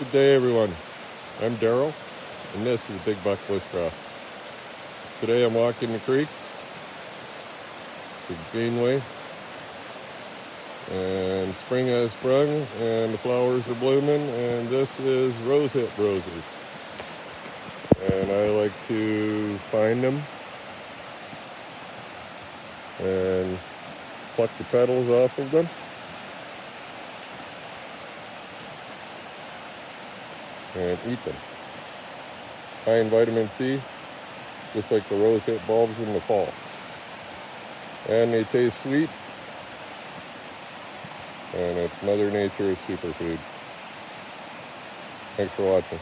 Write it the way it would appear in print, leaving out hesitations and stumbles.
Good day, everyone. I'm Daryl, and this is Big Buck Bushcraft. Today I'm walking the creek. It's a greenway, and spring has sprung, and the flowers are blooming, and this is rosehip roses. And I like to find them and pluck the petals off of them and eat them. High in vitamin C, just like the rosehip bulbs in the fall. And they taste sweet, and it's Mother Nature's superfood. Thanks for watching.